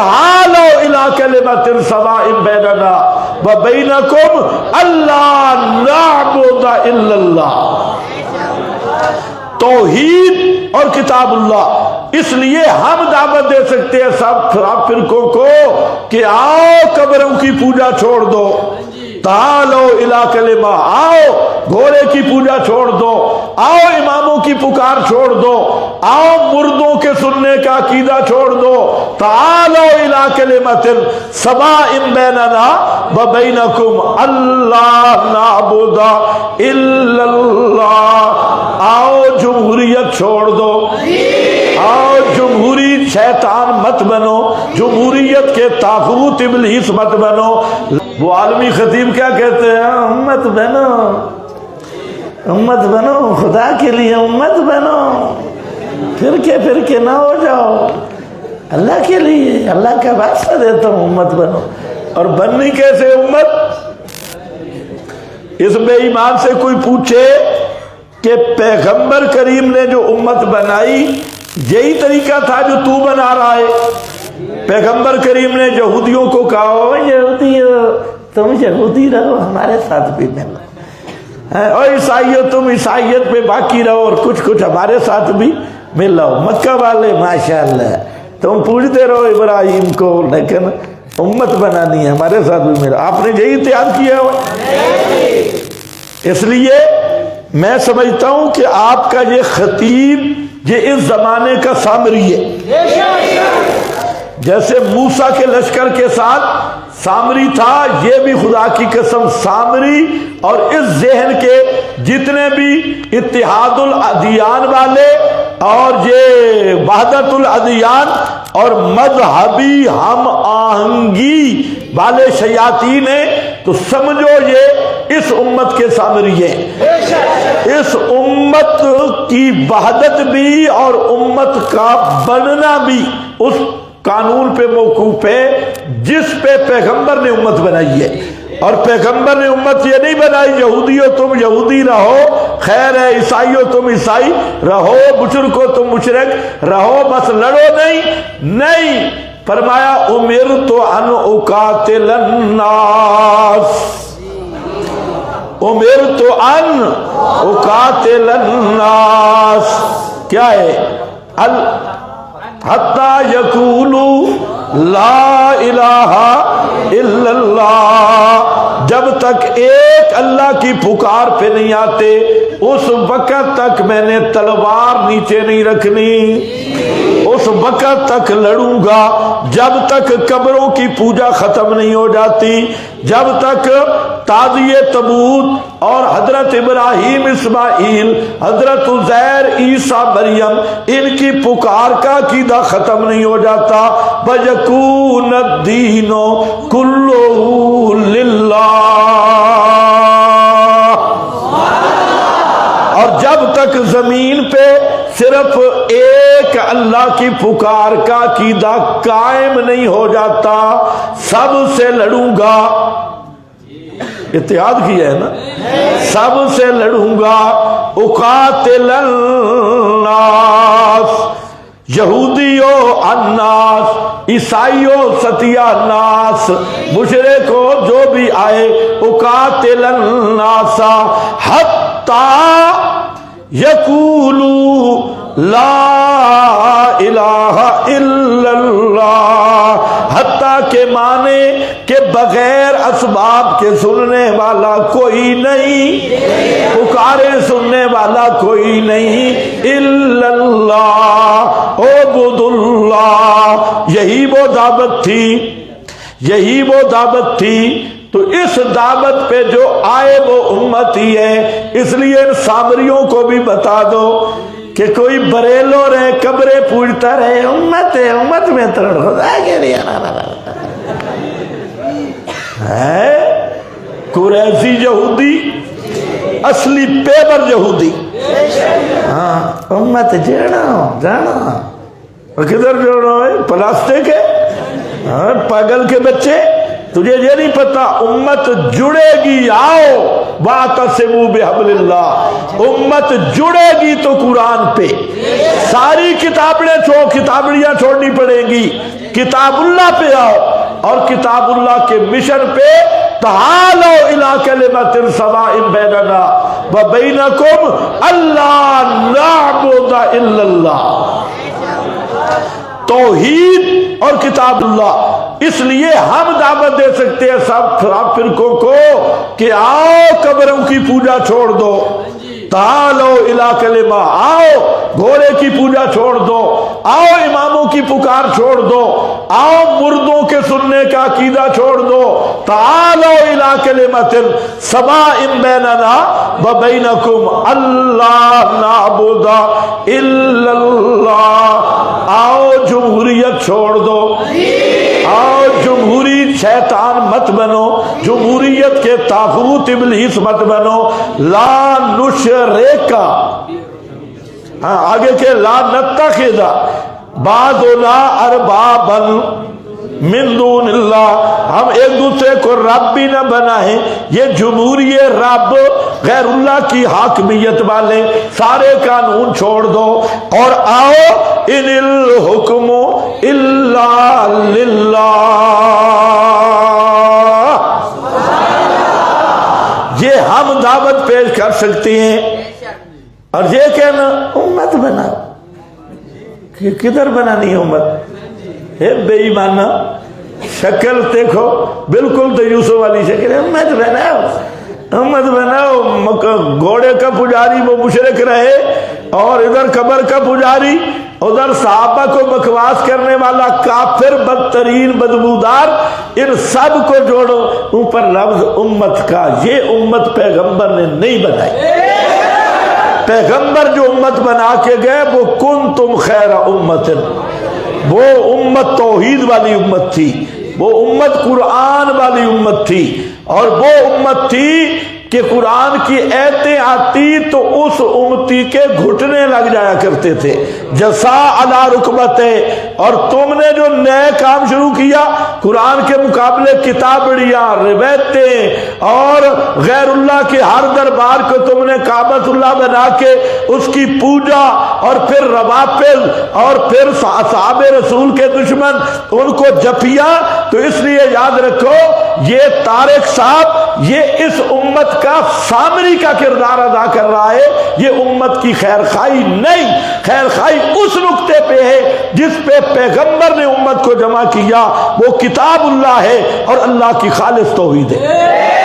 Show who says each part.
Speaker 1: تعالوا الی کلمۃ سواء بیننا وبینکم الا نعبد الا اللہ. توحید اور کتاب اللہ. اس لیے ہم دعوت دے سکتے ہیں سب فرقوں کو کہ آؤ قبروں کی پوجا چھوڑ دو، تعالوا الی کلمہ، آؤ گھوڑے کی پوجا چھوڑ دو، آؤ اماموں کی پکار چھوڑ دو، آؤ مردوں کے سننے کا عقیدہ چھوڑ دو، تعالوا الی کلمۃ سواء بیننا وبینکم الا نعبد الا اللہ. آؤ جمہوریت چھوڑ دو، آؤ جمہوری شیطان مت بنو، جمہوریت کے طاغوت ابلیس مت بنو. وہ عالمی خطیب کیا کہتے ہیں؟ امت بنو، امت بنو، خدا کے لیے امت بنو، فرقے نہ ہو جاؤ، اللہ کے لیے، اللہ کا واسطہ دیتا ہوں امت بنو. اور بننی کیسے امت؟ اس بے ایمان سے کوئی پوچھے کہ پیغمبر کریم نے جو امت بنائی یہی طریقہ تھا جو تو بنا رہا ہے؟ پیغمبر کریم نے یہودیوں کو کہا یہودیو تم یہودی رہو، ہمارے ساتھ بھی ملو، اور عیسائیوں تم عیسائیت پہ باقی رہو اور کچھ ہمارے ساتھ بھی ملو. مکہ والے ماشاءاللہ تم پوچھتے رہو ابراہیم کو، لیکن امت بنانی ہے ہمارے ساتھ بھی ملو. آپ نے یہی اتحاد کیا ہو. اس لیے میں سمجھتا ہوں کہ آپ کا یہ خطیب یہ اس زمانے کا سامری ہے. جیسے موسیٰ کے لشکر کے ساتھ سامری تھا، یہ بھی خدا کی قسم سامری. اور اس ذہن کے جتنے بھی اتحاد الادیان والے اور یہ وحدت الادیان اور مذہبی ہم آہنگی والے شیاطین ہیں، تو سمجھو یہ اس امت کے سامری ہیں. اس امت کی وحدت بھی اور امت کا بننا بھی اس قانون پہ موقوف ہے جس پہ پیغمبر نے امت بنائی ہے. اور پیغمبر نے امت یہ نہیں بنائی یہودیوں تم یہودی رہو خیر ہے، عیسائیوں تم عیسائی رہو، مشرکو تم مشرک رہو، بس لڑو نہیں. فرمایا امرت ان اقاتل الناس، امرت ان اقاتل الناس کیا ہے؟ حتی یقولوا لا الہ الا اللہ. جب تک ایک اللہ کی پکار پہ نہیں آتے اس وقت تک میں نے تلوار نیچے نہیں رکھنی، اس وقت تک لڑوں گا جب تک قبروں کی پوجا ختم نہیں ہو جاتی، جب تک تازیہ تبوت اور حضرت ابراہیم اسماعیل، حضرت عزیر عیسیٰ مریم ان کی پکار کا عقیدہ ختم نہیں ہو جاتا. وَيَكُونَ الدِّينُ كُلُّهُ لِلَّهِ. اور جب تک زمین پہ صرف ایک اللہ کی پکار کا عقیدہ قائم نہیں ہو جاتا سب سے لڑوں گا. اتحاد کیا ہے نا، سب سے لڑوں گا. اقاتل الناس، یہودیو الناس، عیسائیو ستیہ ناس، مشرکو جو بھی آئے، اقاتل الناس حتی یقولوا لا الہ الا اللہ. حتیٰ کہ مانے کہ بغیر اسباب کے سننے والا کوئی نہیں، پکارے سننے والا کوئی نہیں، الا اللہ، عبد اللہ. یہی وہ دعوت تھی، یہی وہ دعوت تھی. تو اس دعوت پہ جو آئے وہ امت ہی ہے. اس لیے ان سامریوں کو بھی بتا دو کہ کوئی بریلو رہے قبریں پوجتا رہے، امت ہے، امت میں ترڑ خدا کے لیے ہے. قریشی یہودی، اصلی پیبر یہودی، ہاں امت جانا کدھر جوڑو ہے؟ پلاسٹک ہے، پاگل کے بچے. تجھے یہ نہیں پتا امت جڑے گی. آؤ واعتصموا بحبل اللہ، امت جڑے گی تو قرآن پہ. ساری کتابڑیاں چھوڑنی پڑیں گی. کتاب اللہ پہ آؤ اور کتاب اللہ کے مشن پہ تعالوا الی کلمۃ سواء بیننا وبینکم الا نعبد الا اللہ. توحید اور کتاب اللہ. اس لیے ہم دعوت دے سکتے ہیں سب فرقوں کو کہ آؤ قبروں کی پوجا چھوڑ دو. تعالوا الی کلمہ، آؤ گھوڑے کی پوجا چھوڑ دو، آؤ اماموں کی پکار چھوڑ دو، آؤ مردوں کے سننے کا عقیدہ چھوڑ دو. تعالوا الی کلمۃ سواء بیننا وبینکم الا نعبد الا اللہ. آؤ جمہوریت چھوڑ دو، آؤ جمہوری شیطان مت بنو، جمہوریت کے طاغوت ابلیس مت بنو. لا نشرکا، ہاں آگے کہ لا نتخذ بعضنا اربابا من دون اللہ، ہم ایک دوسرے کو رب بھی نہ بنائیں. یہ جمہوری رب غیر اللہ کی حاکمیت والے سارے قانون چھوڑ دو اور آؤ ان الحکم الا للہ. یہ ہم دعوت پیش کر سکتے ہیں. اور یہ کہنا امت بنا، کدھر بنانی ہے امت؟ بے ایمانہ شکل دیکھو بالکل دیوسوں والی شکل. امت بناؤ، امت بناؤ. گھوڑے کا پجاری وہ مشرک رہے اور ادھر قبر کا پجاری، ادھر صحابہ کو بکواس کرنے والا کافر بدترین بدبودار. ان سب کو جوڑو اوپر لفظ امت کا. یہ امت پیغمبر نے نہیں بنائی. پیغمبر جو امت بنا کے گئے وہ کنتم خیر امت، وہ امت توحید والی امت تھی، وہ امت قرآن والی امت تھی. اور وہ امت تھی کہ قرآن کی ایتیں آتی تو اس امتی کے گھٹنے لگ جایا کرتے تھے. جزا علی رکبتے. اور تم نے جو نئے کام شروع کیا، قرآن کے مقابلے کتابڑیاں، روایتیں اور غیر اللہ کے ہر دربار کو تم نے کعبۃ اللہ بنا کے اس کی پوجا اور پھر روافض اور پھر صحابہ رسول کے دشمن ان کو جپیا. تو اس لیے یاد رکھو یہ طارق صاحب یہ اس امت کا سامری کا کردار ادا کر رہا ہے. یہ امت کی خیر خواہی نہیں، خیر خواہی اس نقطے پہ ہے جس پہ پیغمبر نے امت کو جمع کیا. وہ کتاب اللہ ہے اور اللہ کی خالص توحید ہے.